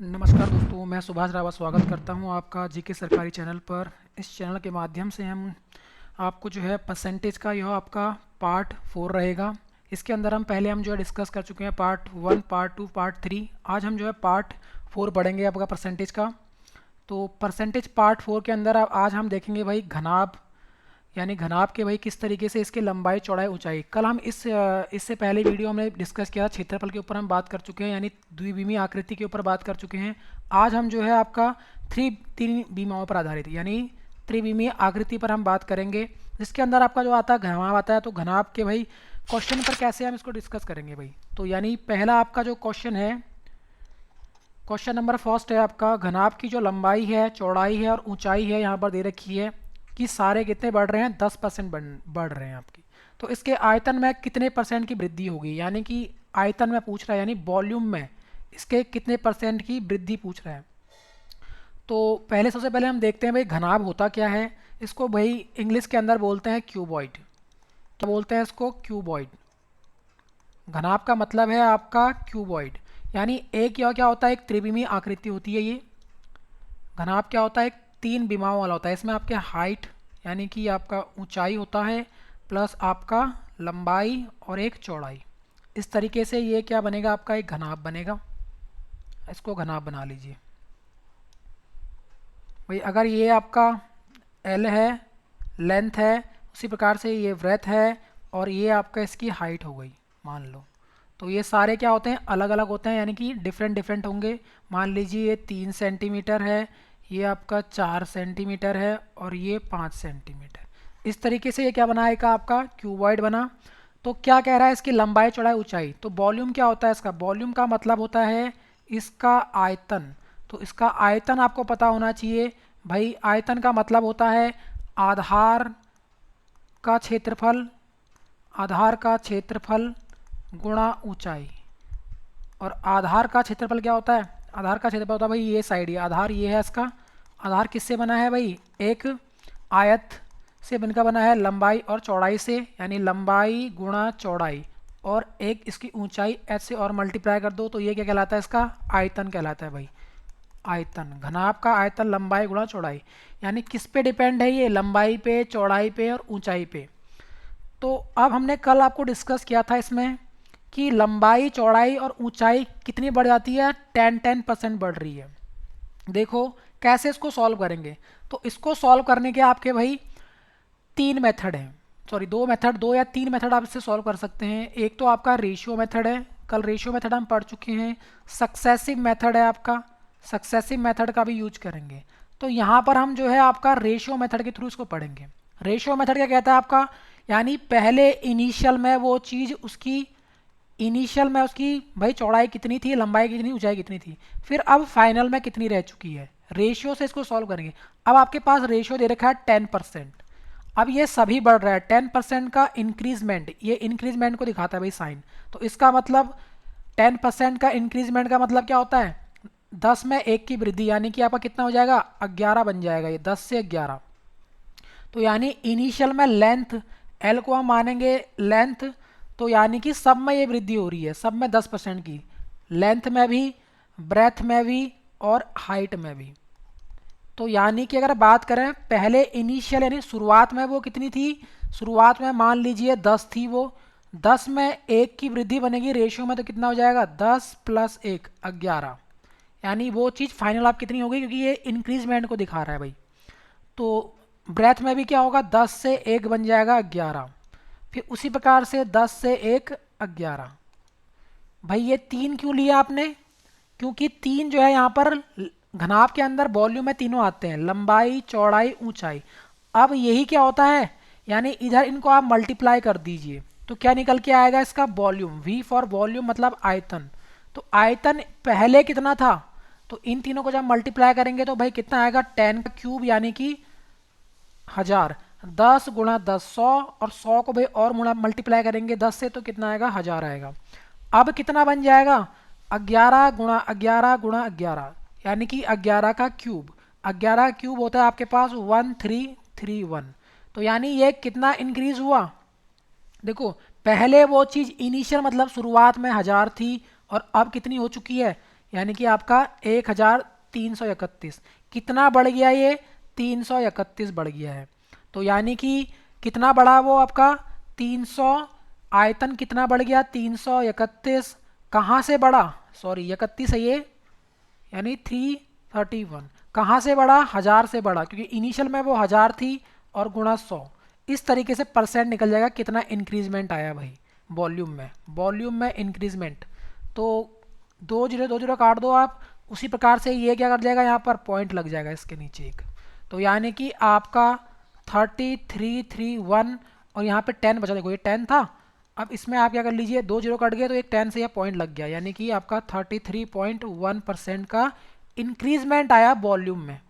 नमस्कार दोस्तों, मैं सुभाष रावत स्वागत करता हूं आपका जीके सरकारी चैनल पर। इस चैनल के माध्यम से हम आपको जो है परसेंटेज का यह आपका पार्ट 4 रहेगा। इसके अंदर हम जो है डिस्कस कर चुके हैं पार्ट 1, पार्ट 2, पार्ट 3। आज हम जो है पार्ट 4 पढ़ेंगे आपका परसेंटेज का। तो परसेंटेज पार्ट 4 के अंदर आज हम देखेंगे भाई घनाभ, यानी घनाभ के भाई किस तरीके से इसकी लंबाई चौड़ाई ऊंचाई। कल हम इससे पहले वीडियो हमने डिस्कस किया, क्षेत्रफल के ऊपर हम बात कर चुके हैं, यानी द्विविमीय आकृति के ऊपर बात कर चुके हैं। आज हम जो है आपका तीन विमाओं पर आधारित यानी त्रिविमीय आकृति पर हम बात करेंगे, जिसके अंदर आपका जो आता है घनाभ आता है। तो घनाभ के भाई क्वेश्चन पर कैसे हम इसको डिस्कस करेंगे भाई। तो यानी पहला आपका जो क्वेश्चन है, क्वेश्चन नंबर फर्स्ट है आपका, घनाभ की जो लंबाई है, चौड़ाई है और ऊंचाई है यहाँ पर दे रखी है कि सारे कितने बढ़ रहे हैं, 10% बढ़ रहे हैं आपकी। तो इसके आयतन में कितने परसेंट की वृद्धि होगी, यानी कि आयतन में पूछ रहा है, यानी वॉल्यूम में इसके कितने परसेंट की वृद्धि पूछ रहा है। तो सबसे पहले हम देखते हैं भाई घनाभ होता क्या है। इसको भाई इंग्लिश के अंदर बोलते हैं क्यूबॉइड। क्या बोलते हैं इसको? क्यूबॉइड। घनाभ का मतलब है आपका क्यूबॉइड, यानी एक यह क्या होता है, एक त्रिविमीय आकृति होती है ये। घनाभ क्या होता है? एक तीन विमाओं वाला होता है। इसमें आपके हाइट यानी कि आपका ऊंचाई होता है, प्लस आपका लंबाई और एक चौड़ाई। इस तरीके से ये क्या बनेगा, आपका एक घनाभ बनेगा। इसको घनाभ बना लीजिए भाई। अगर ये आपका एल है, लेंथ है, उसी प्रकार से ये ब्रेथ है और ये आपका इसकी हाइट हो गई मान लो। तो ये सारे क्या होते हैं, अलग अलग होते हैं, यानी कि डिफरेंट डिफरेंट होंगे। मान लीजिए ये 3 सेंटीमीटर है, ये आपका 4 सेंटीमीटर है और ये 5 सेंटीमीटर। इस तरीके से ये क्या बनाएगा, आपका क्यूबॉइड बना। तो क्या कह रहा है, इसकी लंबाई चौड़ाई ऊंचाई। तो वॉल्यूम क्या होता है इसका? वॉल्यूम का मतलब होता है इसका आयतन। तो इसका आयतन आपको पता होना चाहिए भाई। आयतन का मतलब होता है आधार का क्षेत्रफल, आधार का क्षेत्रफल गुणा ऊंचाई। और आधार का क्षेत्रफल क्या होता है? आधार का क्षेत्रफल होता है भाई ये साइड, ये आधार ये है इसका। आधार किससे बना है भाई? एक आयत से बनकर बना है, लंबाई और चौड़ाई से, यानी लंबाई गुणा चौड़ाई। और एक इसकी ऊंचाई h से और मल्टीप्लाई कर दो, तो ये क्या कहलाता है, इसका आयतन कहलाता है भाई। आयतन, घनाभ का आयतन लंबाई गुणा चौड़ाई। यानी किस पे डिपेंड है ये? लंबाई पे, चौड़ाई पे और ऊंचाई पे। तो अब हमने कल आपको डिस्कस किया था इसमें कि लंबाई, चौड़ाई और ऊंचाई कितनी बढ़ जाती है, 10% बढ़ रही है। देखो कैसे इसको सॉल्व करेंगे। तो इसको सॉल्व करने के आपके भाई तीन मेथड हैं, सॉरी दो या तीन मेथड आप इससे सॉल्व कर सकते हैं। एक तो आपका रेशियो मेथड है, कल रेशियो मेथड हम पढ़ चुके हैं। सक्सेसिव मेथड है आपका, सक्सेसिव मेथड का भी यूज करेंगे। तो यहाँ पर हम जो है आपका रेशियो मेथड के थ्रू इसको पढ़ेंगे। रेशियो मेथड क्या कहता है आपका, यानी पहले इनिशियल में वो चीज़ उसकी, इनिशियल में उसकी भाई चौड़ाई कितनी थी, लंबाई कितनी, ऊंचाई कितनी थी, फिर अब फाइनल में कितनी रह चुकी है। रेशियो से इसको सॉल्व करेंगे। अब आपके पास रेशियो दे रखा है 10%। अब ये सभी बढ़ रहा है, 10% का इंक्रीजमेंट, ये इंक्रीजमेंट को दिखाता है भाई साइन। तो इसका मतलब 10% का इंक्रीजमेंट का मतलब क्या होता है, 10 में 1 की वृद्धि, यानी कि आपका कितना हो जाएगा, 11 बन जाएगा ये, 10 से 11। तो यानी इनिशियल में लेंथ, एल को हम मानेंगे लेंथ, तो यानी कि सब में ये वृद्धि हो रही है, सब में 10% की, लेंथ में भी, ब्रेथ में भी और हाइट में भी। तो यानी कि अगर बात करें पहले इनिशियल, यानी शुरुआत में वो कितनी थी, शुरुआत में मान लीजिए 10 थी, वो 10 में 1 की वृद्धि बनेगी रेशियो में, तो कितना हो जाएगा, 10 प्लस 1 11। यानी वो चीज़ फाइनल आप कितनी होगी, क्योंकि ये इंक्रीजमेंट को दिखा रहा है भाई। तो ब्रेथ में भी क्या होगा, 10 से 1 बन जाएगा 11, फिर उसी प्रकार से 10 से 1 11। भाई ये तीन क्यों लिया आपने? क्योंकि तीन जो है यहाँ पर घनाभ के अंदर वॉल्यूम में तीनों आते हैं, लंबाई, चौड़ाई, ऊंचाई। अब यही क्या होता है, यानी इधर इनको आप मल्टीप्लाई कर दीजिए, तो क्या निकल के आएगा, इसका वॉल्यूम। वी फॉर वॉल्यूम मतलब आयतन। तो आयतन पहले कितना था, तो इन तीनों को जब मल्टीप्लाई करेंगे तो भाई कितना आएगा, 10 का क्यूब यानी कि 1000। 10 गुणा 10 100, और 100 को भाई और गुणा मल्टीप्लाई करेंगे 10 से, तो कितना आएगा, 1000 आएगा। अब कितना बन जाएगा, 11 गुणा 11 गुणा 11, यानी कि 11 का क्यूब। 11 का क्यूब होता है आपके पास 1331। तो यानी ये कितना इंक्रीज हुआ, देखो पहले वो चीज़ इनिशियल मतलब शुरुआत में 1000 थी, और अब कितनी हो चुकी है, यानी कि आपका 1331। कितना बढ़ गया ये? 331 बढ़ गया है। तो यानी कि कितना बढ़ा वो आपका? 300। आयतन कितना बढ़ गया? 331। कहाँ से बढ़ा? सॉरी 31 है ये, यानी 331। कहाँ से बढ़ा? 1000 से बढ़ा, क्योंकि इनिशियल में वो 1000 थी और गुणा 100। इस तरीके से परसेंट निकल जाएगा कितना इंक्रीजमेंट आया भाई वॉल्यूम में इंक्रीजमेंट। तो 2020 काट दो आप, उसी प्रकार से ये क्या कर जाएगा, यहाँ पर पॉइंट लग जाएगा इसके नीचे एक। तो यानी कि आपका 3331 और यहाँ पे 10 बचा, देखो ये 10 था। अब इसमें आप क्या कर लीजिए, 2 जीरो कट गए तो एक 10 से यह पॉइंट लग गया, यानी कि आपका 33.1% का इंक्रीजमेंट आया वॉल्यूम में।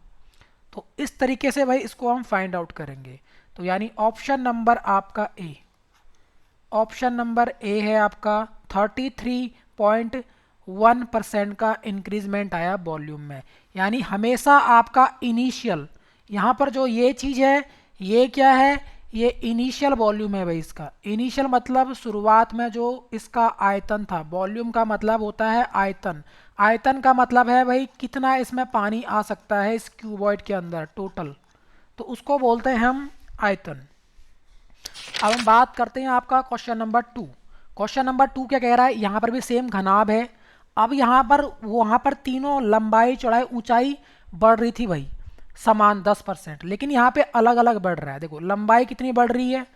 तो इस तरीके से भाई इसको हम फाइंड आउट करेंगे। तो यानी ऑप्शन नंबर आपका ए, ऑप्शन नंबर ए है आपका 33.1% का इंक्रीजमेंट आया वॉल्यूम में। यानी हमेशा आपका इनिशियल, यहाँ पर जो ये चीज़ है ये क्या है, ये इनिशियल वॉल्यूम है भाई। इसका इनिशियल मतलब शुरुआत में जो इसका आयतन था। वॉल्यूम का मतलब होता है आयतन। आयतन का मतलब है भाई कितना इसमें पानी आ सकता है इस क्यूबॉइड के अंदर टोटल, तो उसको बोलते हैं हम आयतन। अब हम बात करते हैं आपका क्वेश्चन नंबर 2। क्वेश्चन नंबर 2 क्या कह रहा है, यहाँ पर भी सेम घनाभ है। अब यहाँ पर वहाँ पर तीनों लंबाई चौड़ाई ऊंचाई बढ़ रही थी भाई समान 10%, लेकिन यहाँ पे अलग अलग बढ़ रहा है। देखो लंबाई कितनी बढ़ रही है,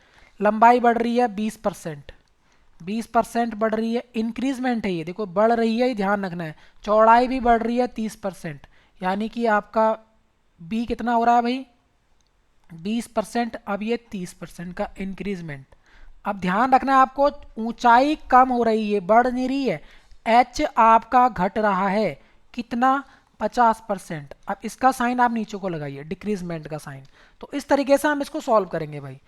लंबाई बढ़ रही है 20%, 20% बढ़ रही है, इंक्रीजमेंट है ये, देखो बढ़ रही है, ये ध्यान रखना है। चौड़ाई भी बढ़ रही है 30%, यानी कि आपका बी कितना हो रहा है भाई 20%। अब ये 30% का इंक्रीजमेंट। अब ध्यान रखना है आपको, ऊंचाई कम हो रही है, बढ़ नहीं रही है। एच आपका घट रहा है, कितना? 50%। अब इसका साइन आप नीचे को लगाइए, डिक्रीजमेंट का साइन। तो इस तरीके से हम इसको सॉल्व करेंगे भाई।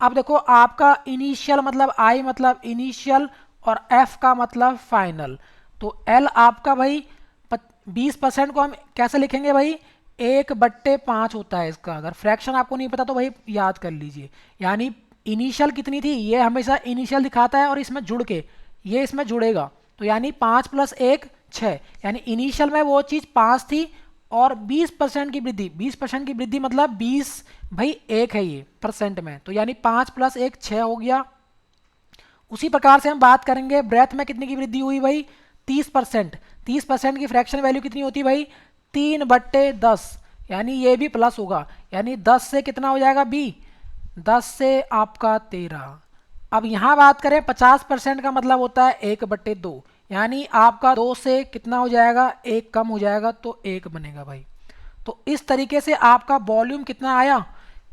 अब देखो आपका इनिशियल मतलब आई मतलब इनिशियल और एफ का मतलब फाइनल। तो एल आपका भाई 20% को हम कैसे लिखेंगे भाई, 1/5 होता है इसका। अगर फ्रैक्शन आपको नहीं पता तो भाई याद कर लीजिए। यानी इनिशियल कितनी थी, ये हमेशा इनिशियल दिखाता है और इसमें जुड़ के ये इसमें जुड़ेगा, तो यानी 5 + 1 6। यानी इनिशियल में वो चीज़ 5 थी और 20% की वृद्धि, 20% की वृद्धि मतलब 20 भाई 1 है ये परसेंट में, तो यानी 5 + 1 6 हो गया। उसी प्रकार से हम बात करेंगे ब्रेथ में कितने की वृद्धि हुई भाई 30%। 30% की फ्रैक्शन वैल्यू कितनी होती है भाई 3/10, यानी ये भी प्लस होगा, यानी 10 से कितना हो जाएगा बी, 10 से आपका 13। अब यहाँ बात करें 50% का मतलब होता है 1/2, यानी आपका 2 से कितना हो जाएगा 1 कम हो जाएगा, तो 1 बनेगा भाई। तो इस तरीके से आपका वॉल्यूम कितना आया,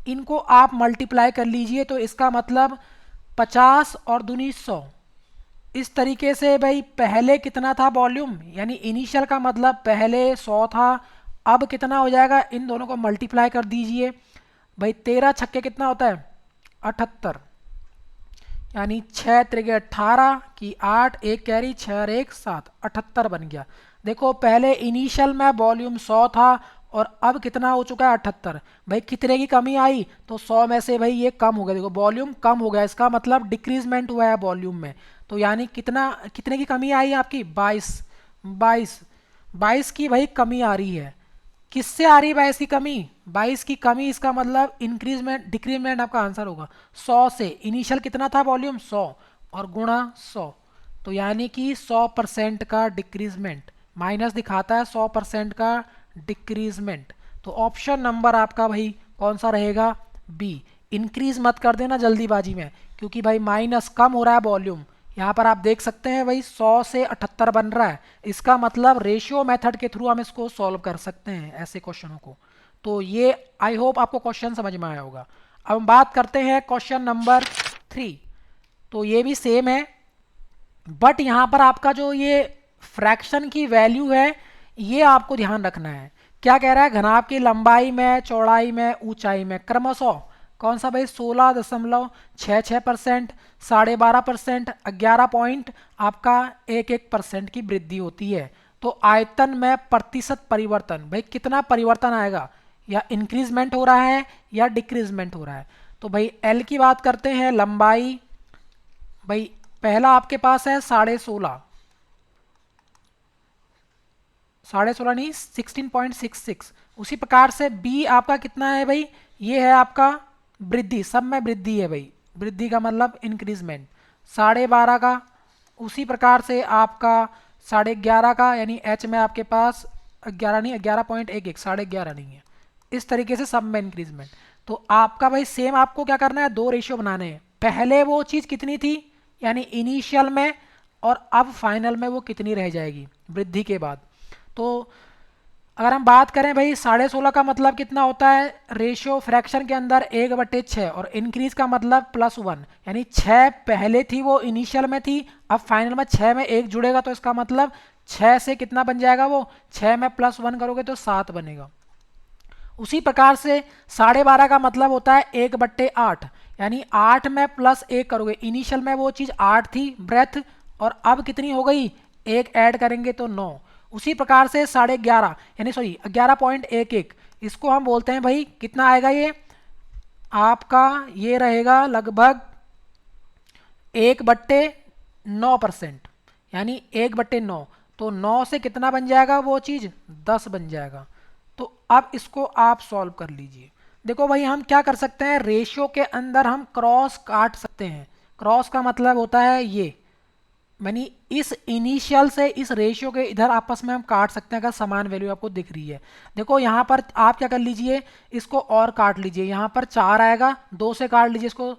इनको आप मल्टीप्लाई कर लीजिए, तो इसका मतलब 50 और दूनी 100। इस तरीके से भाई पहले कितना था वॉल्यूम, यानी इनिशियल का मतलब पहले 100 था, अब कितना हो जाएगा, इन दोनों को मल्टीप्लाई कर दीजिए भाई। 13 छक्के कितना होता है 78, यानी 6 त्रिके 18 की 8 एक कैरी 6 और 1 7, 78 बन गया। देखो पहले इनिशियल में वॉल्यूम 100 था और अब कितना हो चुका है 78। भाई कितने की कमी आई, तो 100 में से भाई ये कम हो गया, देखो वॉल्यूम कम हो गया, इसका मतलब डिक्रीजमेंट हुआ है वॉल्यूम में। तो यानी कितना, कितने की कमी आई आपकी 22, 22 की भाई कमी आ रही है। किससे आ रही है 22 की कमी, 22 की कमी, इसका मतलब इंक्रीजमेंट डिक्रीजमेंट आपका आंसर होगा 100 से। इनिशियल कितना था वॉल्यूम 100 और गुणा 100, तो यानी कि 100% का डिक्रीजमेंट, माइनस दिखाता है 100% का डिक्रीजमेंट। तो ऑप्शन नंबर आपका भाई कौन सा रहेगा, बी। इंक्रीज मत कर देना जल्दीबाजी में, क्योंकि भाई माइनस कम हो रहा है वॉल्यूम। यहाँ पर आप देख सकते हैं भाई 100 से 78 बन रहा है, इसका मतलब रेशियो मेथड के थ्रू हम इसको सॉल्व कर सकते हैं ऐसे क्वेश्चनों को। तो ये आई होप आपको क्वेश्चन समझ में आया होगा। अब हम बात करते हैं क्वेश्चन नंबर 3। तो ये भी सेम है, बट यहाँ पर आपका जो ये फ्रैक्शन की वैल्यू है ये आपको ध्यान रखना है। क्या कह रहा है, घनाभ की लंबाई में चौड़ाई में ऊंचाई में क्रमशः कौन सा भाई 16.66%, 12.5%, 11 पॉइंट आपका 1% की वृद्धि होती है। तो आयतन में प्रतिशत परिवर्तन, भाई कितना परिवर्तन आएगा, या इंक्रीजमेंट हो रहा है या डिक्रीजमेंट हो रहा है। तो भाई एल की बात करते हैं, लंबाई भाई पहला आपके पास है 16.5, 16.5 नहीं 16.66। उसी प्रकार से बी आपका कितना है भाई, ये है आपका वृद्धि, सब में वृद्धि है भाई, वृद्धि का मतलब इंक्रीजमेंट 12.5 का। उसी प्रकार से आपका 11.5 का, यानी एच में आपके पास 11 नहीं 11.11, 11.5 नहीं है। इस तरीके से सब में इंक्रीजमेंट। तो आपका भाई सेम आपको क्या करना है, दो रेशियो बनाने हैं। पहले वो चीज़ कितनी थी यानी इनिशियल में, और अब फाइनल में वो कितनी रह जाएगी वृद्धि के बाद। तो अगर हम बात करें भाई 16.5 का मतलब कितना होता है, रेशियो फ्रैक्शन के अंदर 1/6, और इंक्रीज का मतलब +1, यानी 6 पहले थी वो इनिशियल में थी, अब फाइनल में 6 में 1 जुड़ेगा, तो इसका मतलब 6 से कितना बन जाएगा, वो 6 में +1 करोगे तो 7 बनेगा। उसी प्रकार से 12.5 का मतलब होता है 1/8, यानी 8 में +1 करोगे, इनिशियल में वो चीज़ 8 थी ब्रेथ, और अब कितनी हो गई, 1 ऐड करेंगे तो 9। उसी प्रकार से 11.5 यानी सॉरी 11.11, इसको हम बोलते हैं भाई कितना आएगा, ये आपका ये रहेगा लगभग 1/9%, यानी 1/9। तो 9 से कितना बन जाएगा वो चीज़, 10 बन जाएगा। तो अब इसको आप सॉल्व कर लीजिए। देखो भाई हम क्या कर सकते हैं, रेशियो के अंदर हम क्रॉस काट सकते हैं। क्रॉस का मतलब होता है ये, यानी इस इनिशियल से इस रेशियो के इधर आपस में हम काट सकते हैं अगर समान वैल्यू आपको दिख रही है। देखो यहाँ पर आप क्या कर लीजिए, इसको और काट लीजिए, यहाँ पर 4 आएगा, 2 से काट लीजिए इसको,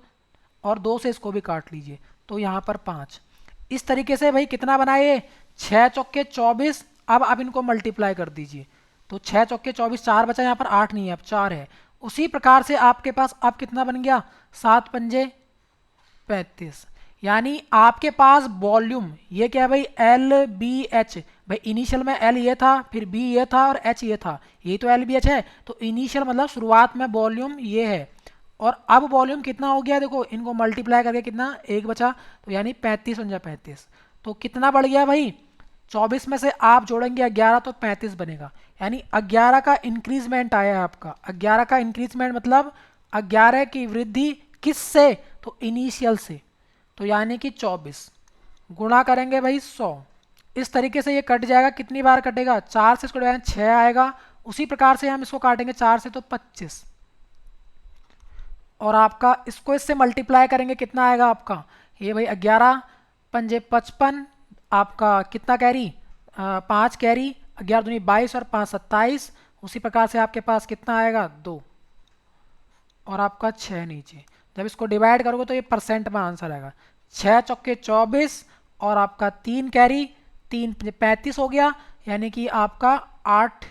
और 2 से इसको भी काट लीजिए, तो यहाँ पर 5। इस तरीके से भाई कितना बनाए, 6 चौके 24। अब आप इनको मल्टीप्लाई कर दीजिए, तो 6 चौके 24, 4 बचा, यहाँ पर 8 नहीं है अब 4 है। उसी प्रकार से आपके पास अब कितना बन गया, 7 पंजे 35, यानी आपके पास वॉल्यूम ये क्या है भाई, एल बी एच। भाई इनिशियल में एल ये था, फिर बी ये था, और एच ये था, ये तो एल बी एच है। तो इनिशियल मतलब शुरुआत में वॉल्यूम ये है, और अब वॉल्यूम कितना हो गया, देखो इनको मल्टीप्लाई करके कितना, 1 बचा, तो यानी 35 बन जाए 35। तो कितना बढ़ गया भाई, 24 में से आप जोड़ेंगे 11 तो 35 बनेगा, यानी 11 का इंक्रीजमेंट आया है आपका। 11 का इंक्रीजमेंट मतलब 11 की वृद्धि किस से, तो इनिशियल से, तो यानी कि 24 गुणा करेंगे भाई 100। इस तरीके से ये कट जाएगा, कितनी बार कटेगा, 4 से इसको डिवाइड 6 आएगा। उसी प्रकार से हम इसको काटेंगे 4 से तो 25, और आपका इसको इससे मल्टीप्लाई करेंगे कितना आएगा आपका, ये भाई 11 पंजे 55, आपका कितना कैरी, 5 कैरी, 11 दूनी 22 और 5 27। उसी प्रकार से आपके पास कितना आएगा 2, और आपका 6 नीचे। जब इसको डिवाइड करोगे तो ये परसेंट में आंसर आएगा, 6 चौके 24, और आपका 3 कैरी, 3 35 हो गया, यानी कि आपका 8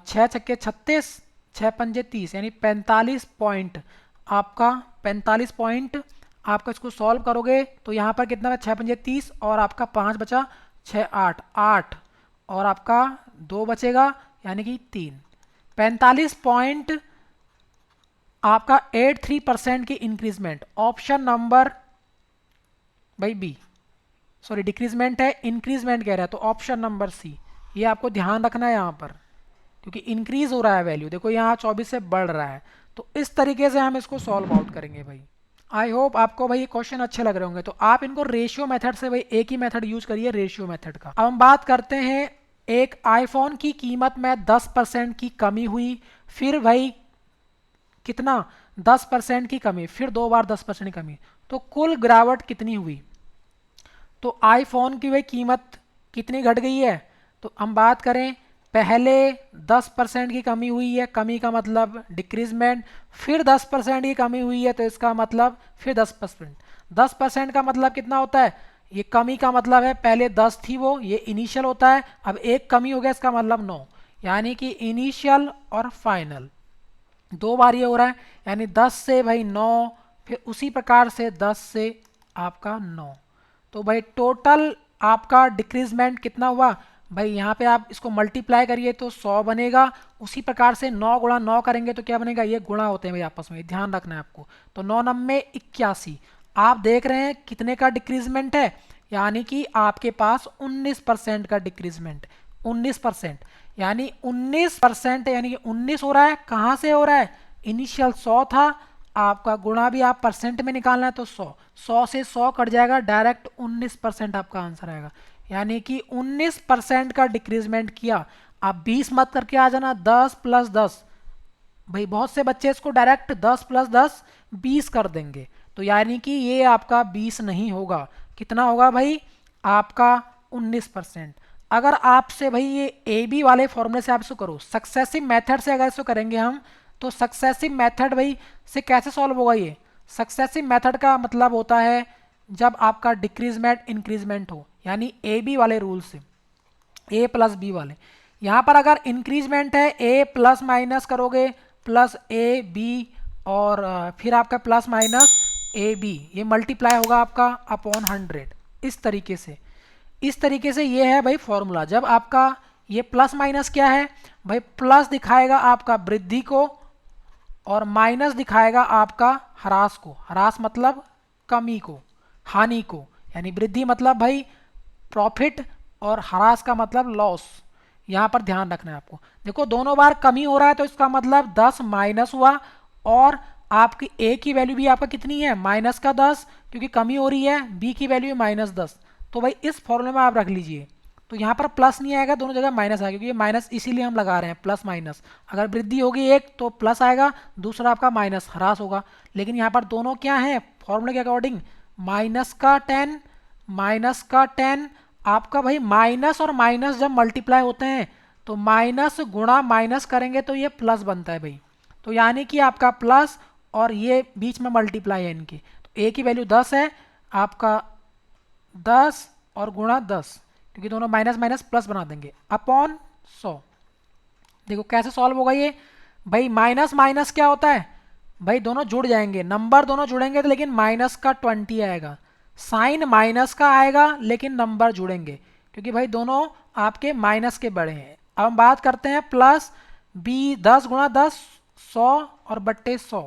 6 छक्के 36, 6 पंजे 30, यानी 45 पॉइंट, आपका 45 पॉइंट। आपका इसको सॉल्व करोगे तो यहाँ पर कितना है, 6 पंजे 30, और आपका 5 बचा, 6 8 8, और आपका 2 बचेगा, यानी कि 3। 45 पॉइंट आपका 83% की इंक्रीजमेंट। ऑप्शन नंबर भाई बी, सॉरी डिक्रीजमेंट है, इंक्रीजमेंट कह रहा है, तो ऑप्शन नंबर सी, ये आपको ध्यान रखना है यहाँ पर, क्योंकि इंक्रीज हो रहा है वैल्यू, देखो यहाँ 24 से बढ़ रहा है। तो इस तरीके से हम इसको सॉल्व आउट करेंगे भाई। आई होप आपको भाई ये क्वेश्चन अच्छे लग रहे होंगे। तो आप इनको रेशियो मेथड से, भाई एक ही मेथड यूज करिए, रेशियो मेथड का। अब हम बात करते हैं, एक आईफोन की कीमत में 10% की कमी हुई, फिर भाई कितना, 10% की कमी, फिर 2 बार 10% की कमी, तो कुल गिरावट कितनी हुई। तो आईफोन की भाई कीमत कितनी घट गई है, तो हम बात करें, पहले 10% की कमी हुई है, कमी का मतलब डिक्रीजमेंट, फिर 10% की कमी हुई है, तो इसका मतलब फिर 10%। 10% का मतलब कितना होता है, ये कमी का मतलब है पहले 10 थी वो, ये इनिशियल होता है, अब एक कमी हो गया, इसका मतलब 9, यानी कि इनिशियल और फाइनल 2 बार ये हो रहा है, यानी 10 से भाई 9, फिर उसी प्रकार से 10 से आपका 9। तो भाई टोटल आपका डिक्रीजमेंट कितना हुआ, भाई यहाँ पे आप इसको मल्टीप्लाई करिए तो 100 बनेगा। उसी प्रकार से 9 गुणा 9 करेंगे तो क्या बनेगा, ये गुणा होते हैं भाई आपस में, ध्यान रखना है आपको। तो 9 9 81, आप देख रहे हैं कितने का डिक्रीजमेंट है, यानी कि आपके पास 19% का डिक्रीजमेंट। 19%, यानी 19%, यानी कि 19 हो रहा है, कहाँ से हो रहा है, इनिशियल 100 था आपका, गुणा भी आप परसेंट में निकालना है तो 100 से 100 कट जाएगा, डायरेक्ट 19% आपका आंसर आएगा। यानी कि 19% का डिक्रीजमेंट किया। आप 20 मत करके आ जाना, 10 + 10, भाई बहुत से बच्चे इसको डायरेक्ट 10 + 10 20 कर देंगे, तो यानी कि ये आपका 20 नहीं होगा, कितना होगा भाई आपका 19%। अगर आपसे भाई ये ए बी वाले फॉर्मूले से आप इसको करो, सक्सेसिव मेथड से अगर इसको करेंगे हम, तो सक्सेसिव मेथड भाई से कैसे सॉल्व होगा ये? सक्सेसिव मेथड का मतलब होता है जब आपका डिक्रीजमेंट इंक्रीजमेंट हो, यानी ए बी वाले रूल से, ए प्लस बी वाले। यहाँ पर अगर इंक्रीजमेंट है ए प्लस माइनस करोगे प्लस ए बी, और फिर आपका प्लस माइनस ए बी, ये मल्टीप्लाई होगा आपका अपॉन 100, इस तरीके से ये है भाई फॉर्मूला। जब आपका ये प्लस माइनस क्या है भाई, प्लस दिखाएगा आपका वृद्धि को और माइनस दिखाएगा आपका ह्रास को। ह्रास मतलब कमी को, हानि को, यानी वृद्धि मतलब भाई प्रॉफिट और ह्रास का मतलब लॉस। यहाँ पर ध्यान रखना है आपको। देखो दोनों बार कमी हो रहा है तो इसका मतलब 10 माइनस हुआ, और आपकी ए की वैल्यू भी आपका कितनी है -10, क्योंकि कमी हो रही है, बी की वैल्यू है -10। तो भाई इस फॉर्मूले में आप रख लीजिए, तो यहाँ पर प्लस नहीं आएगा, दोनों जगह माइनस आएगा, क्योंकि ये माइनस इसीलिए हम लगा रहे हैं, प्लस माइनस। अगर वृद्धि होगी एक तो प्लस आएगा, दूसरा आपका माइनस ह्रास होगा। लेकिन यहाँ पर दोनों क्या है फॉर्मूले के अकॉर्डिंग, माइनस का 10 आपका भाई माइनस और माइनस जब मल्टीप्लाई होते हैं तो माइनस गुणा माइनस करेंगे तो ये प्लस बनता है भाई। तो यानी कि आपका प्लस और ये बीच में मल्टीप्लाई है इनकी, तो ए की वैल्यू 10 है आपका, 10 और गुणा 10, क्योंकि दोनों माइनस माइनस प्लस बना देंगे, अपॉन 100। देखो कैसे सॉल्व होगा ये भाई, माइनस माइनस क्या होता है भाई, दोनों जुड़ जाएंगे, नंबर दोनों जुड़ेंगे तो लेकिन माइनस का 20 आएगा, साइन माइनस का आएगा लेकिन नंबर जुड़ेंगे, क्योंकि भाई दोनों आपके माइनस के बड़े हैं। अब हम बात करते हैं प्लस बी, 10 गुणा 10 100 और बट्टे 100,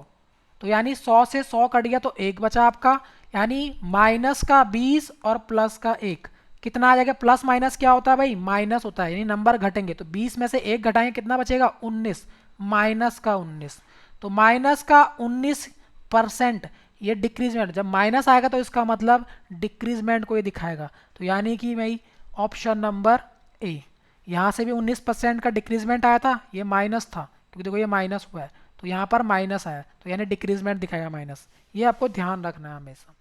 तो यानी 100 से 100 कट गया तो 1 बचा आपका, यानी माइनस का 20 और प्लस का 1, कितना आ जाएगा? प्लस माइनस क्या होता है भाई, माइनस होता है, यानी नंबर घटेंगे, तो 20 में से 1 घटाएंगे कितना बचेगा? 19, माइनस का 19। तो माइनस का 19% ये डिक्रीजमेंट, जब माइनस आएगा तो इसका मतलब डिक्रीजमेंट को ये दिखाएगा, तो यानी कि भाई ऑप्शन नंबर ए। यहाँ से भी 19% का डिक्रीजमेंट आया था, ये माइनस था क्योंकि देखो ये माइनस हुआ है, तो यहाँ पर माइनस आया तो यानी डिक्रीजमेंट दिखाएगा माइनस, ये आपको ध्यान रखना है हमेशा।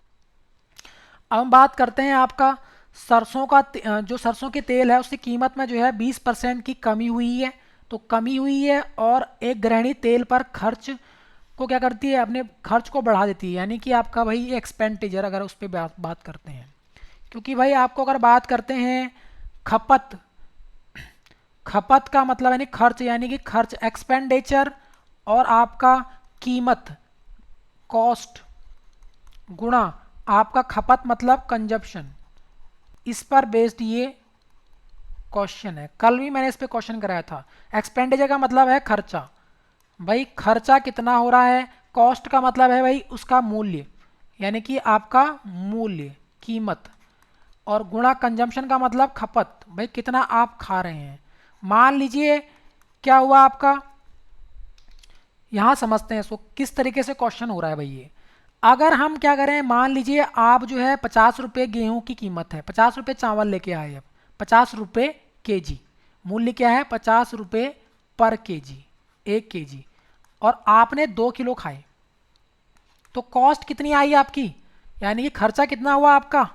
अब हम बात करते हैं आपका सरसों का जो सरसों के तेल है उसकी कीमत में जो है 20% की कमी हुई है, तो कमी हुई है, और एक गृहिणी तेल पर खर्च को क्या करती है, अपने खर्च को बढ़ा देती है, यानी कि आपका भाई एक्सपेंडिचर अगर उस पर बात करते हैं, क्योंकि भाई आपको अगर बात करते हैं खपत, खपत का मतलब यानी खर्च, यानी कि खर्च एक्सपेंडिचर, और आपका कीमत कॉस्ट गुणा आपका खपत मतलब कंजप्शन, इस पर बेस्ड ये क्वेश्चन है। कल भी मैंने इस पे क्वेश्चन कराया था। एक्सपेंडिचर का मतलब है खर्चा, भाई खर्चा कितना हो रहा है, कॉस्ट का मतलब है भाई उसका मूल्य, यानी कि आपका मूल्य कीमत, और गुणा कंजम्पशन का मतलब खपत, भाई कितना आप खा रहे हैं। मान लीजिए क्या हुआ आपका, यहाँ समझते हैं इसको किस तरीके से क्वेश्चन हो रहा है भाई ये। अगर हम क्या करें, मान लीजिए आप जो है 50 रुपये गेहूँ की कीमत है, 50 रुपये चावल लेके आए, अब 50 रुपये केजी, मूल्य क्या है 50 रुपये पर केजी, 1 केजी, और आपने 2 किलो खाए, तो कॉस्ट कितनी आई आपकी, यानी कि खर्चा कितना हुआ आपका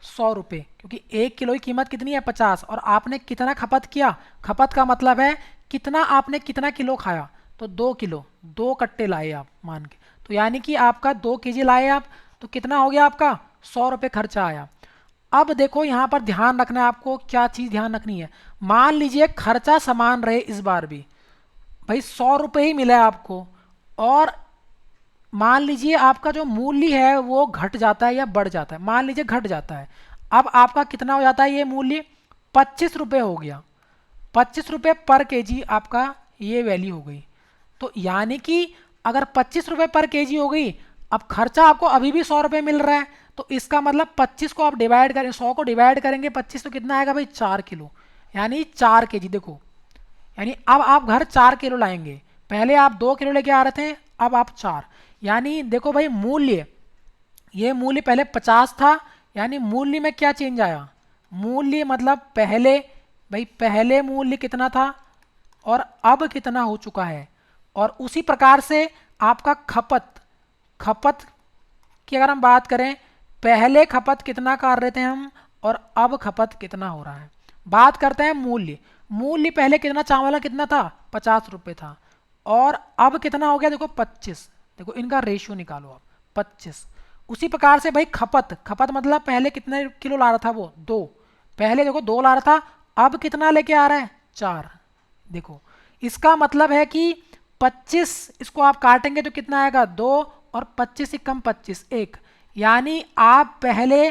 100 रुपये, क्योंकि 1 किलो की कीमत कितनी है 50, और आपने कितना खपत किया, खपत का मतलब है कितना आपने कितना किलो खाया, तो 2 किलो, 2 कट्टे लाए आप मान के, तो यानी कि आपका 2 केजी लाए आप, तो कितना हो गया आपका 100 रुपये खर्चा आया। अब देखो यहाँ पर ध्यान रखना है आपको, क्या चीज़ ध्यान रखनी है, मान लीजिए खर्चा समान रहे इस बार भी, भाई 100 रुपये ही मिला है आपको, और मान लीजिए आपका जो मूल्य है वो घट जाता है या बढ़ जाता है, मान लीजिए घट जाता है, अब आपका कितना हो जाता है ये मूल्य 25 रुपये हो गया, 25 रुपये पर केजी आपका ये वैल्यू हो गई। तो यानी कि अगर 25 रुपये पर केजी हो गई, अब खर्चा आपको अभी भी 100 रुपये मिल रहा है, तो इसका मतलब 25 को आप डिवाइड करें, 100 को डिवाइड करेंगे 25 तो कितना आएगा भाई 4 किलो, यानी 4 केजी। देखो यानी अब आप घर 4 किलो लाएंगे, पहले आप 2 किलो लेके आ रहे थे, अब आप 4, यानी देखो भाई मूल्य, ये मूल्य पहले 50 था, यानी मूल्य में क्या चेंज आया, मूल्य मतलब पहले, भाई पहले मूल्य कितना था और अब कितना हो चुका है। और उसी प्रकार से आपका खपत, खपत की अगर हम बात करें, पहले खपत कितना कर रहे थे हम और अब खपत कितना हो रहा है। बात करते हैं मूल्य। मूल्य पहले कितना, चावल का कितना था, 50 रुपये था, और अब कितना हो गया, देखो 25। देखो इनका रेशियो निकालो आप, 25। उसी प्रकार से भाई खपत, खपत मतलब पहले कितने किलो ला रहा था वो, 2। पहले देखो 2 ला रहा था, अब कितना लेके आ रहा है, 4। देखो इसका मतलब है कि 25, इसको आप काटेंगे तो कितना आएगा, 2, और 25 से कम 25, 1। यानी आप पहले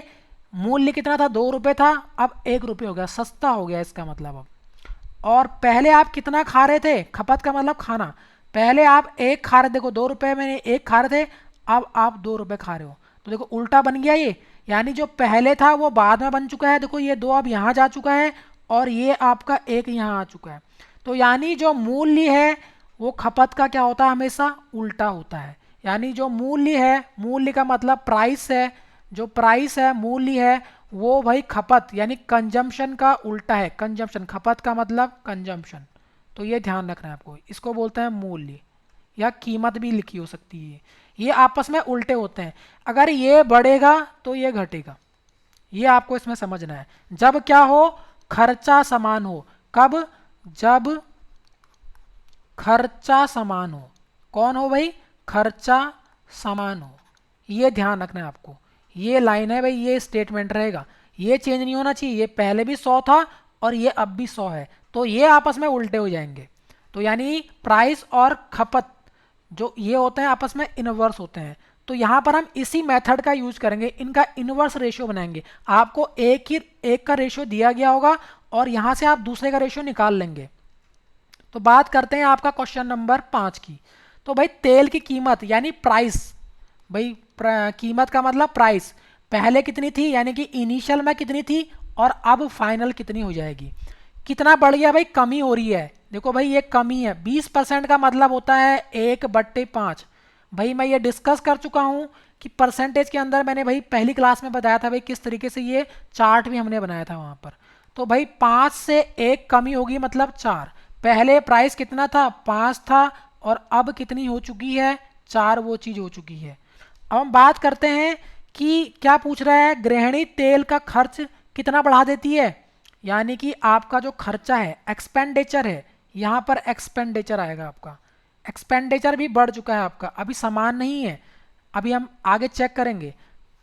मूल्य कितना था, 2 रुपये था, अब 1 रुपये हो गया, सस्ता हो गया इसका मतलब अब। और पहले आप कितना खा रहे थे, खपत का मतलब खाना, पहले आप 1 खा रहे, देखो 2 रुपये में 1 खा रहे थे, अब आप 2 रुपये खा रहे हो, तो देखो उल्टा बन गया ये। यानी जो पहले था वो बाद में बन चुका है, देखो ये 2 अब यहाँ जा चुका है, और ये आपका 1 यहाँ आ चुका है। तो यानी जो मूल्य है वो खपत का क्या होता है, हमेशा उल्टा होता है। यानी जो मूल्य है, मूल्य का मतलब प्राइस है, जो प्राइस है, मूल्य है, वो भाई खपत यानी कंजम्पशन का उल्टा है। कंजम्पशन, खपत का मतलब कंजम्पशन। तो ये ध्यान रखना है आपको, इसको बोलते हैं मूल्य, या कीमत भी लिखी हो सकती है। ये आपस में उल्टे होते हैं, अगर ये बढ़ेगा तो ये घटेगा, ये आपको इसमें समझना है। जब क्या हो, खर्चा समान हो। कब, जब खर्चा समान हो। कौन हो भाई, खर्चा समान हो। ये ध्यान रखना है आपको, ये लाइन है भाई, ये स्टेटमेंट रहेगा, ये चेंज नहीं होना चाहिए। ये पहले भी 100 था और ये अब भी 100 है, तो ये आपस में उल्टे हो जाएंगे। तो यानी प्राइस और खपत जो ये होते हैं आपस में इनवर्स होते हैं। तो यहाँ पर हम इसी मेथड का यूज करेंगे, इनका इनवर्स रेशियो बनाएंगे। आपको एक का रेशियो दिया गया होगा और यहाँ से आप दूसरे का रेशियो निकाल लेंगे। तो बात करते हैं आपका क्वेश्चन नंबर 5 की। तो भाई तेल की कीमत यानी प्राइस, भाई कीमत का मतलब प्राइस, पहले कितनी थी यानी कि इनिशियल में कितनी थी और अब फाइनल कितनी हो जाएगी। कितना बढ़ गया भाई, कमी हो रही है। देखो भाई ये कमी है, 20% का मतलब होता है 1/5। भाई मैं ये डिस्कस कर चुका हूँ कि परसेंटेज के अंदर, मैंने भाई पहली क्लास में बताया था भाई किस तरीके से, ये चार्ट भी हमने बनाया था वहाँ पर। तो भाई 5 से 1 कमी होगी मतलब 4। पहले प्राइस कितना था, 5 था, और अब कितनी हो चुकी है, 4, वो चीज़ हो चुकी है। अब हम बात करते हैं कि क्या पूछ रहा है, गृहिणी तेल का खर्च कितना बढ़ा देती है। यानी कि आपका जो खर्चा है, एक्सपेंडिचर है, यहाँ पर एक्सपेंडिचर आएगा आपका। एक्सपेंडिचर भी बढ़ चुका है आपका, अभी समान नहीं है, अभी हम आगे चेक करेंगे।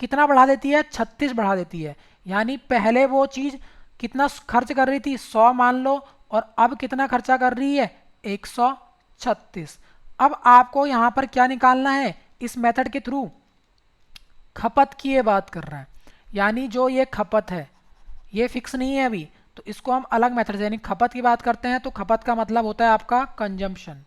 कितना बढ़ा देती है, 36 बढ़ा देती है। यानी पहले वो चीज़ कितना खर्च कर रही थी, 100 मान लो, और अब कितना खर्चा कर रही है, 136। अब आपको यहाँ पर क्या निकालना है, इस मेथड के थ्रू खपत की ये बात कर रहा है। यानी जो ये खपत है ये फिक्स नहीं है अभी, तो इसको हम अलग मेथड से, यानी खपत की बात करते हैं तो खपत का मतलब होता है आपका कंजम्पशन।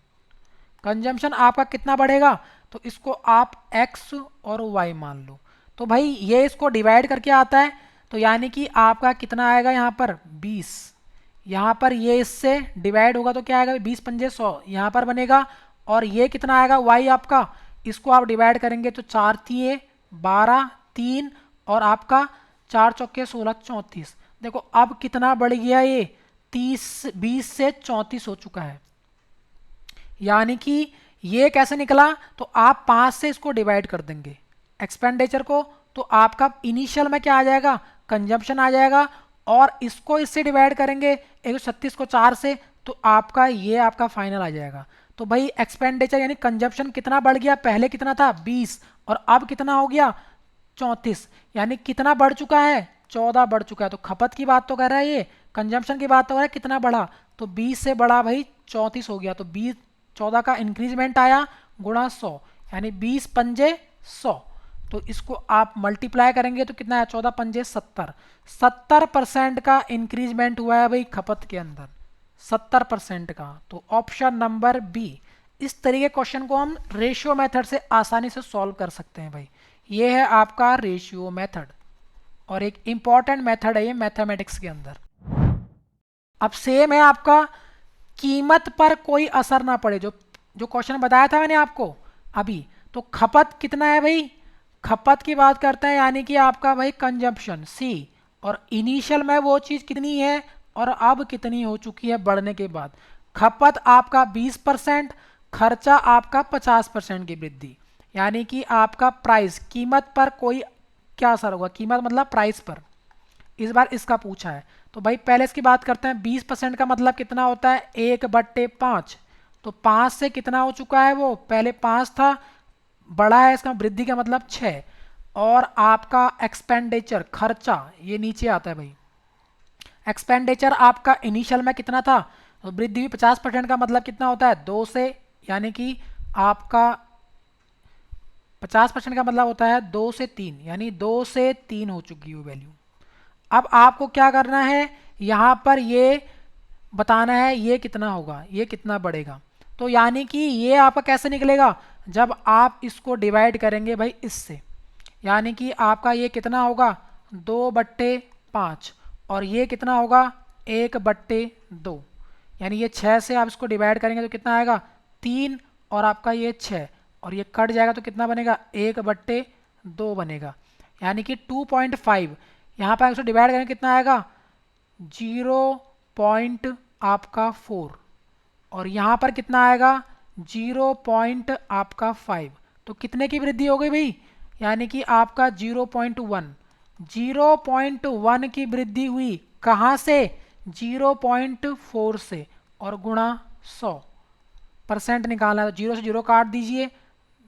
कंजम्पशन आपका कितना बढ़ेगा, तो इसको आप x और y मान लो। तो भाई ये इसको डिवाइड करके आता है, तो यानी कि आपका कितना आएगा यहाँ पर 20। यहाँ पर ये इससे डिवाइड होगा तो क्या आएगा, 20 पंजे 100 यहाँ पर बनेगा। और ये कितना आएगा y आपका, इसको आप डिवाइड करेंगे तो 4 तिये 12, 3, और आपका 4 चौके 16, 34। देखो अब कितना बढ़ गया, ये 20 से 34 हो चुका है। यानी कि ये कैसे निकला, तो आप 5 से इसको डिवाइड कर देंगे एक्सपेंडिचर को, तो आपका इनिशियल में क्या आ जाएगा, कंजम्पशन आ जाएगा। और इसको इससे डिवाइड करेंगे 136 को 4 से, तो आपका ये आपका फाइनल आ जाएगा। तो भाई एक्सपेंडिचर यानी कंजम्पशन कितना बढ़ गया, पहले कितना था 20 और अब कितना हो गया 34। यानी कितना बढ़ चुका है, 14 बढ़ चुका है। तो खपत की बात तो कर रहा है ये, कंजम्पशन की बात तो कर रहा है, कितना बढ़ा, तो 20 से बढ़ा भाई 34 हो गया। तो 20, 14 का इंक्रीजमेंट आया गुणा 100, यानी 20 पंजे 100। तो इसको आप मल्टीप्लाई करेंगे तो कितना है, 14 पंजे 70। 70% का इंक्रीजमेंट हुआ है भाई खपत के अंदर, 70% का। तो ऑप्शन नंबर बी। इस तरीके क्वेश्चन को हम रेशियो मेथड से आसानी से सॉल्व कर सकते हैं भाई। ये है आपका रेशियो मेथड, और एक इंपॉर्टेंट मेथड है ये मैथमेटिक्स के अंदर। अब सेम है आपका, कीमत पर कोई असर ना पड़े, जो जो क्वेश्चन बताया था मैंने आपको अभी। तो खपत कितना है भाई, खपत की बात करते हैं, यानी कि आपका भाई कंजम्पशन सी, और इनिशियल में वो चीज़ कितनी है और अब कितनी हो चुकी है बढ़ने के बाद। खपत आपका 20%, खर्चा आपका 50% की वृद्धि, यानी कि आपका प्राइस कीमत पर कोई क्या असर होगा, कीमत मतलब प्राइस पर। इस बार इसका पूछा है तो भाई पहले इसकी बात करते हैं। 20% का मतलब कितना होता है, 1/5। तो 5 से कितना हो चुका है, वो पहले 5 था, बड़ा है, इसका वृद्धि का मतलब 6। और आपका एक्सपेंडिचर खर्चा ये नीचे आता है भाई। एक्सपेंडिचर आपका इनिशियल में कितना था, तो वृद्धि भी 50% का मतलब कितना होता है, 2 से, यानी कि आपका 50% का मतलब होता है 2 से 3, यानी 2 से 3 हो चुकी है वैल्यू। अब आपको क्या करना है, यहाँ पर ये बताना है ये कितना होगा, ये कितना बढ़ेगा। तो यानी कि ये आपका कैसे निकलेगा, जब आप इसको डिवाइड करेंगे भाई इससे, यानी कि आपका ये कितना होगा, 2/5, और ये कितना होगा, 1/2। यानी ये 6 से आप इसको डिवाइड करेंगे तो कितना आएगा, 3, और आपका ये 6, और ये कट जाएगा तो कितना बनेगा, 1/2 बनेगा, यानी कि 2.5। यहाँ पर इसको डिवाइड करेंगे कितना आएगा, 0 पॉइंट आपका 4, और यहाँ पर कितना आएगा, 0 पॉइंट आपका 5। तो कितने की वृद्धि हो गई भाई, यानी कि आपका 0.1, 0.1 की वृद्धि हुई, कहाँ से, 0.4 से, और गुणा 100%। निकालना है तो 0 से 0 काट दीजिए,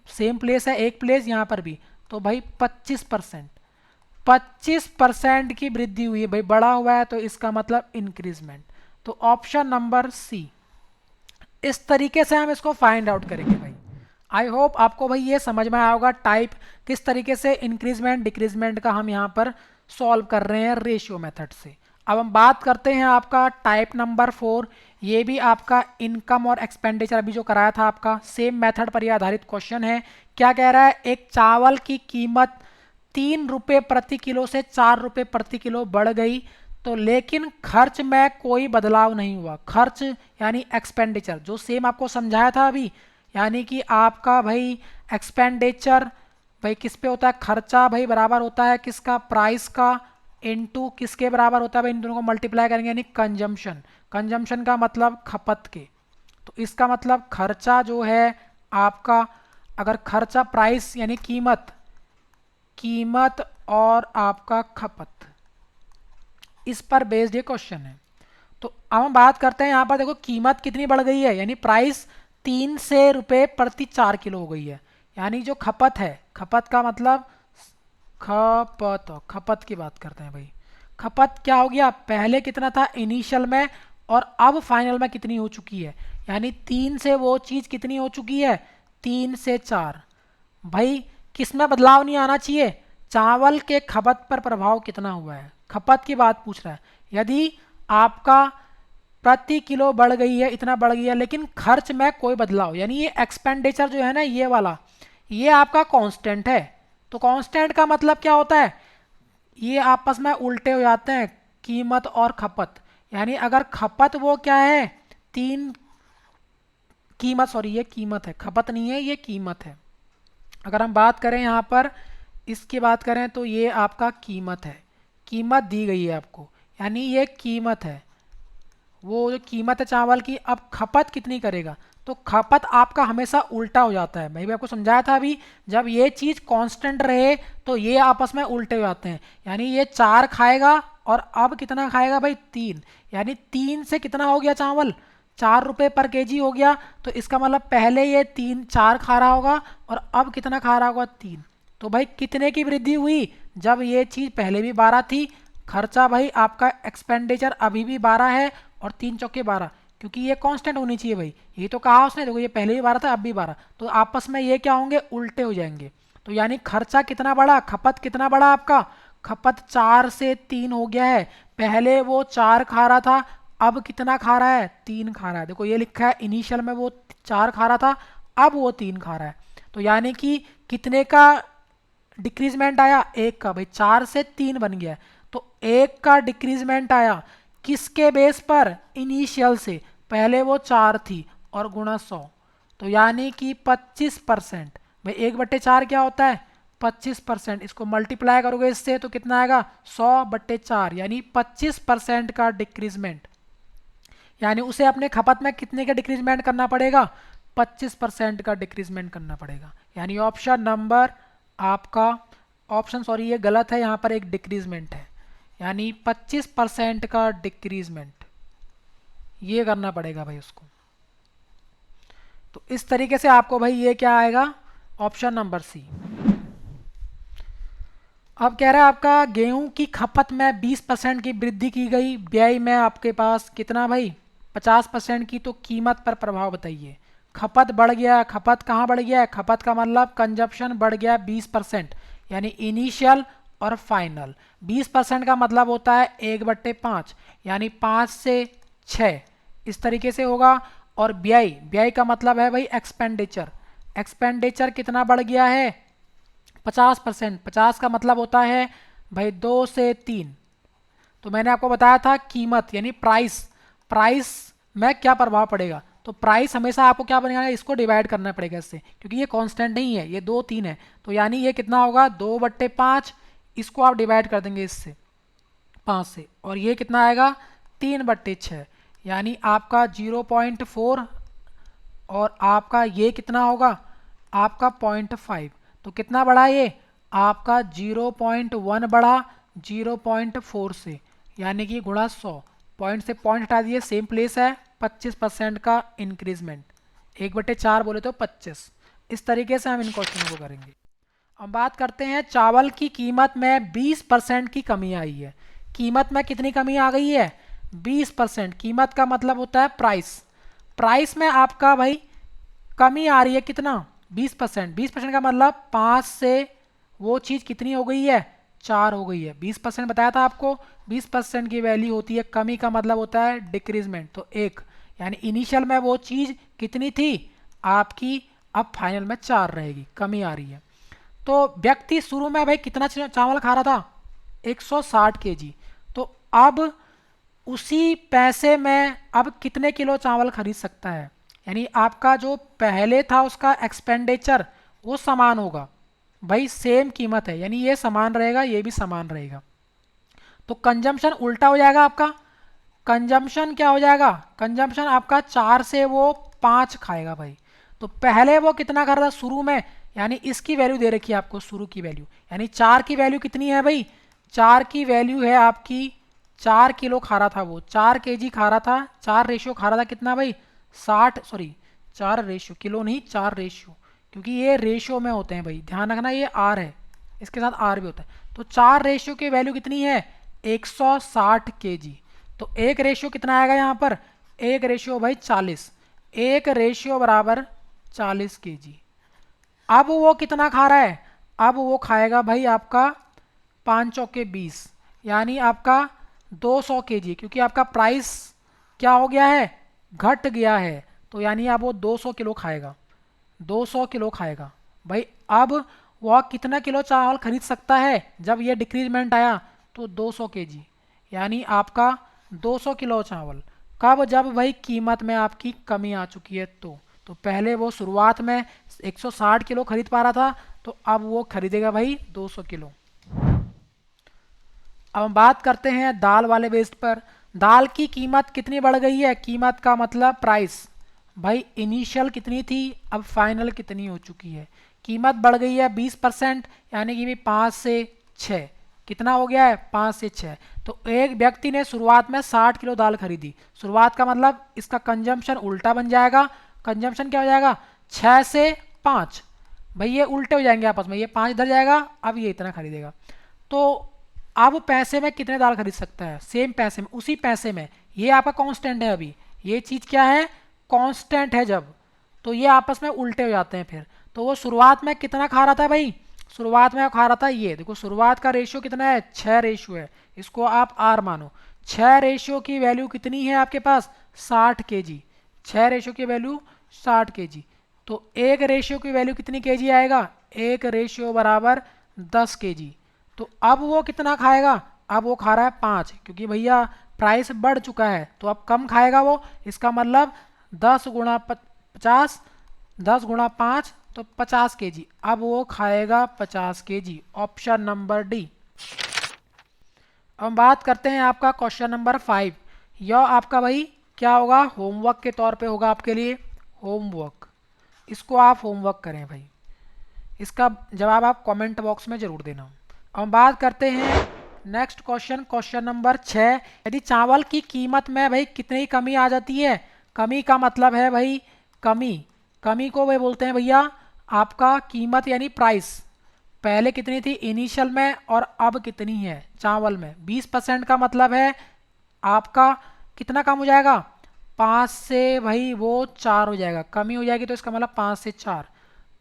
सेम प्लेस है एक प्लेस यहाँ पर भी, तो भाई 25%, 25% की वृद्धि हुई है भाई, बढ़ा हुआ है तो इसका मतलब इंक्रीजमेंट। तो ऑप्शन नंबर सी। इस तरीके से हम इसको फाइंड आउट करेंगे भाई। आई होप आपको भाई ये समझ में आया होगा टाइप किस तरीके से इंक्रीजमेंट डिक्रीजमेंट का हम यहाँ पर सॉल्व कर रहे हैं रेशियो मेथड से। अब हम बात करते हैं आपका टाइप नंबर 4। ये भी आपका इनकम और एक्सपेंडिचर अभी जो कराया था आपका सेम मेथड पर यह आधारित क्वेश्चन है। क्या कह रहा है, एक चावल की कीमत 3 रुपये प्रति किलो से 4 रुपये प्रति किलो बढ़ गई, तो लेकिन खर्च में कोई बदलाव नहीं हुआ। खर्च यानी एक्सपेंडिचर जो सेम आपको समझाया था अभी, यानी कि आपका भाई एक्सपेंडिचर भाई किस पे होता है, खर्चा भाई बराबर होता है किसका, प्राइस का, इनटू किसके बराबर होता है भाई, इन दोनों को मल्टीप्लाई करेंगे यानी कंजम्पशन। कंजम्पशन का मतलब खपत के। तो इसका मतलब खर्चा जो है आपका, अगर खर्चा प्राइस यानी कीमत, कीमत और आपका खपत, इस पर बेस्ड ये क्वेश्चन है। तो अब हम बात करते हैं यहाँ पर, देखो कीमत कितनी बढ़ गई है, यानी प्राइस 3 से रुपये प्रति 4 किलो हो गई है। यानी जो खपत है, खपत का मतलब खपत, खपत की बात करते हैं भाई। खपत क्या हो गया, पहले कितना था इनिशियल में और अब फाइनल में कितनी हो चुकी है, यानी 3 से वो चीज़ कितनी हो चुकी है, 3 से 4। भाई किस में बदलाव नहीं आना चाहिए, चावल के खपत पर प्रभाव कितना हुआ है, खपत की बात पूछ रहा है। यदि आपका प्रति किलो बढ़ गई है, इतना बढ़ गया, लेकिन खर्च में कोई बदलाव, यानी ये एक्सपेंडिचर जो है ना ये वाला, ये आपका कांस्टेंट है। तो कांस्टेंट का मतलब क्या होता है, ये आपस में उल्टे हो जाते हैं, कीमत और खपत। यानी अगर खपत वो क्या है, 3, कीमत, सॉरी ये कीमत है, खपत नहीं है ये कीमत है। अगर हम बात करें यहाँ पर इसकी बात करें तो ये आपका कीमत है, कीमत दी गई है आपको, यानी ये कीमत है, वो जो कीमत है चावल की। अब खपत कितनी करेगा, तो खपत आपका हमेशा उल्टा हो जाता है। मैं भी आपको समझाया था अभी, जब ये चीज़ कांस्टेंट रहे तो ये आपस में उल्टे हो जाते हैं। यानी ये 4 खाएगा और अब कितना खाएगा भाई, 3, यानी 3 से कितना हो गया चावल, 4 रुपये पर केजी हो गया। तो इसका मतलब पहले ये 4 खा रहा होगा और अब कितना खा रहा होगा, 3। तो भाई कितने की वृद्धि हुई, जब ये चीज़ पहले भी 12 थी, खर्चा भाई आपका एक्सपेंडिचर अभी भी 12 है, और 3 चौके 12, क्योंकि ये कांस्टेंट होनी चाहिए भाई। ये तो कहा उसने, देखो ये पहले भी 12 था अब भी 12, तो आपस में ये क्या होंगे, उल्टे हो जाएंगे। तो यानी खर्चा कितना बढ़ा, खपत कितना बढ़ा आपका, खपत 4 से 3 हो गया है। पहले वो 4 खा रहा था, अब कितना खा रहा है, 3 खा रहा है। देखो ये लिखा है इनिशियल में वो 4 खा रहा था, अब वो 3 खा रहा है। तो यानी कि कितने का डिक्रीजमेंट आया, 1 का, भाई 4 से 3 बन गया। तो 1 का डिक्रीजमेंट आया, किसके बेस पर, इनिशियल से, पहले वो 4 थी, और गुणा 100। तो यानी कि 25%। भाई 1/4 क्या होता है, 25%, इसको मल्टीप्लाई करोगे इससे तो कितना आएगा 100/4, यानी 25% का डिक्रीजमेंट। यानी उसे अपने खपत में कितने का डिक्रीजमेंट करना पड़ेगा, 25% का डिक्रीजमेंट करना पड़ेगा। यानी ऑप्शन नंबर आपका, ऑप्शन सॉरी ये गलत है, यहाँ पर एक डिक्रीजमेंट है, यानी 25% का डिक्रीजमेंट ये करना पड़ेगा भाई उसको। तो इस तरीके से आपको भाई ये क्या आएगा, ऑप्शन नंबर सी। अब कह रहा है आपका गेहूं की खपत में 20% की वृद्धि की गई, व्यय में आपके पास कितना भाई 50% की, तो कीमत पर प्रभाव बताइए। खपत बढ़ गया, खपत कहाँ बढ़ गया है, खपत का मतलब कंजप्शन बढ़ गया 20%, यानी इनिशियल और फाइनल। 20% का मतलब होता है 1/5, यानी 5 से 6 इस तरीके से होगा। और व्यय, व्यय का मतलब है भाई एक्सपेंडिचर, एक्सपेंडिचर कितना बढ़ गया है 50%। 50 का मतलब होता है भाई 2 से 3। तो मैंने आपको बताया था कीमत यानी प्राइस, प्राइस में क्या प्रभाव पड़ेगा, तो प्राइस हमेशा आपको क्या बनेगा, इसको डिवाइड करना पड़ेगा इससे, क्योंकि ये कांस्टेंट नहीं है, ये 2 3 है, तो यानी ये कितना होगा 2/5, इसको आप डिवाइड कर देंगे इससे 5 से, और ये कितना आएगा 3/6, यानी आपका 0.4, और आपका ये कितना होगा आपका 0.5। तो कितना बढ़ा ये आपका 0.1 बढ़ा 0.4 से, यानी कि गुणा 100, पॉइंट से पॉइंट हटा दिए, सेम प्लेस है, 25% का इंक्रीजमेंट, 1/4 बोले तो 25। इस तरीके से हम इन क्वेश्चनों को करेंगे। अब बात करते हैं चावल की कीमत में 20% की कमी आई है। कीमत में कितनी कमी आ गई है 20%। कीमत का मतलब होता है प्राइस, प्राइस में आपका भाई कमी आ रही है कितना 20%। 20% का मतलब 5 से वो चीज़ कितनी हो गई है 4 हो गई है। 20% बताया था आपको, 20% की वैल्यू होती है, कमी का मतलब होता है डिक्रीजमेंट, तो 1, यानी इनिशियल में वो चीज़ कितनी थी आपकी, अब फाइनल में 4 रहेगी, कमी आ रही है। तो व्यक्ति शुरू में भाई कितना चावल खा रहा था 160 kg, तो अब उसी पैसे में अब कितने किलो चावल खरीद सकता है, यानी आपका जो पहले था उसका एक्सपेंडिचर वो समान होगा भाई, सेम कीमत है, यानी ये समान रहेगा ये भी समान रहेगा। तो कंजम्पशन उल्टा हो जाएगा आपका, कंजम्पशन क्या हो जाएगा, कंजम्पशन आपका 4 से वो 5 खाएगा भाई। तो पहले वो कितना कर रहा था शुरू में, यानी इसकी वैल्यू दे रखी है आपको शुरू की वैल्यू, यानी 4 की वैल्यू कितनी है भाई, 4 की वैल्यू है आपकी 4 किलो खा रहा था वो, 4 kg खा रहा था, 4 रेशियो खा रहा था कितना भाई 60, सॉरी 4 रेशियो, किलो नहीं 4 रेशियो, क्योंकि ये रेशियो में होते हैं भाई, ध्यान रखना ये आर है, इसके साथ आर भी होता है। तो 4 रेशियो की वैल्यू कितनी है 160 kg। तो एक रेशियो कितना आएगा यहाँ पर, एक रेशियो भाई 40, एक रेशियो बराबर 40 kg। अब वो कितना खा रहा है, अब वो खाएगा भाई आपका 5 चौके 20, यानी आपका 200 kg, क्योंकि आपका प्राइस क्या हो गया है घट गया है, तो यानी अब वो 200 किलो खाएगा, 200 किलो खाएगा भाई। अब वह कितना किलो चावल खरीद सकता है जब ये डिक्रीजमेंट आया, तो 200 kg, यानी आपका 200 किलो चावल। कब, जब भाई कीमत में आपकी कमी आ चुकी है, तो पहले वो शुरुआत में 160 किलो खरीद पा रहा था, तो अब वो खरीदेगा भाई 200 किलो। अब हम बात करते हैं दाल वाले बेस्ड पर। दाल की कीमत कितनी बढ़ गई है, कीमत का मतलब प्राइस भाई, इनिशियल कितनी थी अब फाइनल कितनी हो चुकी है, कीमत बढ़ गई है 20%, यानी कि भी 5 से 6 कितना हो गया है 5 से 6। तो एक व्यक्ति ने शुरुआत में 60 किलो दाल खरीदी, शुरुआत का मतलब इसका कंजम्पशन उल्टा बन जाएगा, कंजम्पशन क्या हो जाएगा 6 से 5, भाई ये उल्टे हो जाएंगे आपस में, ये 5 इधर जाएगा, अब ये इतना खरीदेगा। तो अब पैसे में कितने दाल खरीद सकता है, सेम पैसे में, उसी पैसे में, ये आपका कांस्टेंट है, अभी ये चीज़ क्या है कांस्टेंट है जब, तो ये आपस में उल्टे हो जाते हैं फिर। तो वो शुरुआत में कितना खा रहा था भाई, शुरुआत में खा रहा था, ये देखो शुरुआत का रेशियो कितना है 6 रेशियो है, इसको आप आर मानो, 6 रेशियो की वैल्यू कितनी है आपके पास 60 kg, 6 रेशियो की वैल्यू 60 kg। तो एक रेशियो की वैल्यू कितनी kg आएगा, एक रेशियो बराबर 10 kg। तो अब वो कितना खाएगा, अब वो खा रहा है 5, क्योंकि भैया प्राइस बढ़ चुका है, तो अब कम खाएगा वो, इसका मतलब 10 गुणा 50, 10 गुणा 5 तो 50 केजी। अब वो खाएगा 50 केजी, ऑप्शन नंबर डी। अब हम बात करते हैं आपका क्वेश्चन नंबर 5। यह आपका भाई क्या होगा, होमवर्क के तौर पे होगा आपके लिए, होमवर्क। इसको आप होमवर्क करें भाई, इसका जवाब आप कमेंट बॉक्स में ज़रूर देना। अब हम बात करते हैं नेक्स्ट क्वेश्चन, क्वेश्चन नंबर 6। यदि चावल की कीमत में भाई कितनी कमी आ जाती है, कमी का मतलब है भाई कमी, कमी को भाई बोलते हैं भैया आपका कीमत यानी प्राइस। पहले कितनी थी इनिशियल में और अब कितनी है चावल में, 20% का मतलब है आपका कितना कम हो जाएगा, 5 से भाई वो 4 हो जाएगा, कमी हो जाएगी, तो इसका मतलब 5 से 4।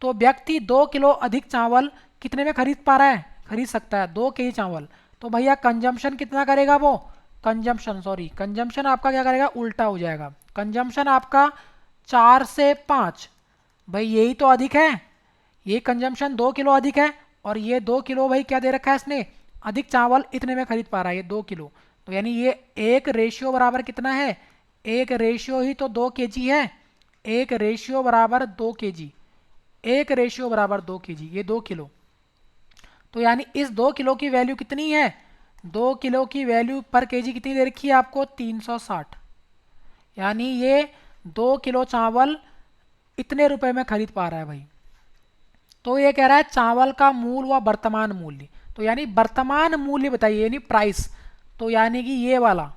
तो व्यक्ति 2 किलो अधिक चावल कितने में खरीद पा रहा है, खरीद सकता है 2 केजी चावल। तो भैया कंजम्पशन कितना करेगा वो, कंजम्पशन आपका क्या करेगा, उल्टा हो जाएगा। कंजम्पशन आपका 4 से 5, भाई यही तो अधिक है, ये कंजम्पशन 2 किलो अधिक है, और ये 2 किलो भाई क्या दे रखा है इसने, अधिक चावल इतने में खरीद पा रहा है ये 2 किलो। तो यानी ये एक रेशियो बराबर कितना है, एक रेशियो ही तो 2 केजी है, एक रेशियो बराबर 2 केजी, एक रेशियो बराबर 2 केजी, ये 2 किलो। तो यानी इस 2 किलो की वैल्यू कितनी है, 2 किलो की वैल्यू पर केजी कितनी दे रखी है आपको, 360। यानी ये 2 किलो चावल इतने रुपए में खरीद पा रहा है भाई। तो ये कह रहा है चावल का मूल व वर्तमान मूल्य, तो यानी वर्तमान मूल्य बताइए यानी प्राइस, तो यानी कि ये वाला।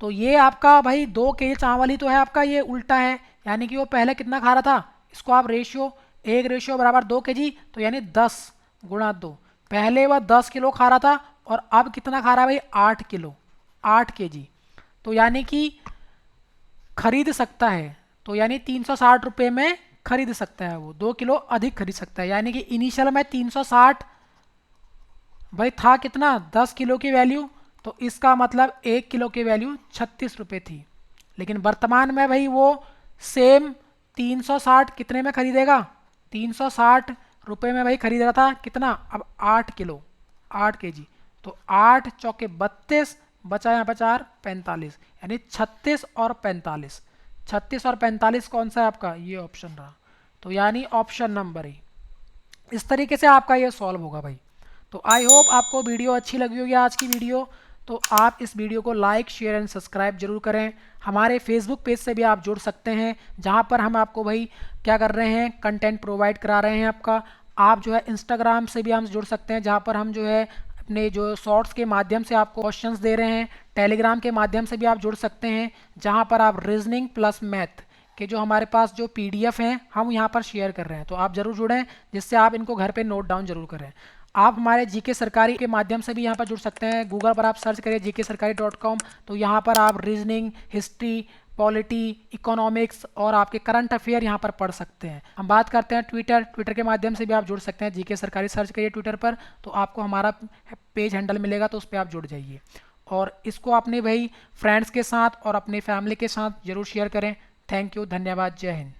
तो ये आपका भाई 2 केजी चावल ही तो है आपका, ये उल्टा है, यानी कि वो पहले कितना खा रहा था, इसको आप रेशियो, एक रेशियो बराबर 2 केजी, तो यानी 10 गुणा 2। पहले वह 10 किलो खा रहा था और अब कितना खा रहा है भाई, 8 किलो, 8 केजी। तो यानी कि खरीद सकता है, तो यानी 360 रुपये में खरीद सकता है, वो 2 किलो अधिक खरीद सकता है। यानी कि इनिशियल में 360 भाई था कितना, 10 किलो की वैल्यू, तो इसका मतलब 1 किलो की वैल्यू 36 रुपये थी। लेकिन वर्तमान में भाई वो सेम 360 कितने में खरीदेगा, 360 रुपये में भाई खरीद रहा था कितना, अब 8 किलो, 8 केजी। तो 8 चौके 32, बचा यहाँ पर 4, 45, यानी 36 और 45। 36 और 45 कौन सा है आपका, ये ऑप्शन रहा। तो यानी ऑप्शन नंबर ए। इस तरीके से आपका ये सॉल्व होगा भाई। तो आई होप आपको वीडियो अच्छी लगी होगी आज की वीडियो। तो आप इस वीडियो को लाइक शेयर एंड सब्सक्राइब जरूर करें। हमारे फेसबुक पेज से भी आप जुड़ सकते हैं, जहां पर हम आपको भाई क्या कर रहे हैं, कंटेंट प्रोवाइड करा रहे हैं आपका। आप जो है इंस्टाग्राम से भी हम जुड़ सकते हैं, जहां पर हम जो है अपने जो शॉर्ट्स के माध्यम से आपको क्वेश्चंस दे रहे हैं। टेलीग्राम के माध्यम से भी आप जुड़ सकते हैं, जहां पर आप रीजनिंग प्लस मैथ के जो हमारे पास जो पीडीएफ हैं हम यहाँ पर शेयर कर रहे हैं। तो आप ज़रूर जुड़ें, जिससे आप इनको घर पे नोट डाउन जरूर करें। आप हमारे जीके सरकारी के माध्यम से भी यहाँ पर जुड़ सकते हैं। गूगल पर आप सर्च करिए gksarkari.com, तो यहाँ पर आप रीजनिंग, हिस्ट्री, पॉलिटी, इकोनॉमिक्स और आपके करंट अफेयर यहाँ पर पढ़ सकते हैं। हम बात करते हैं ट्विटर के माध्यम से भी आप जुड़ सकते हैं। जीके सरकारी सर्च करिए ट्विटर पर, तो आपको हमारा पेज हैंडल मिलेगा, तो उस पर आप जुड़ जाइए। और इसको अपने भाई फ्रेंड्स के साथ और अपने फैमिली के साथ ज़रूर शेयर करें। थैंक यू, धन्यवाद, जय हिंद।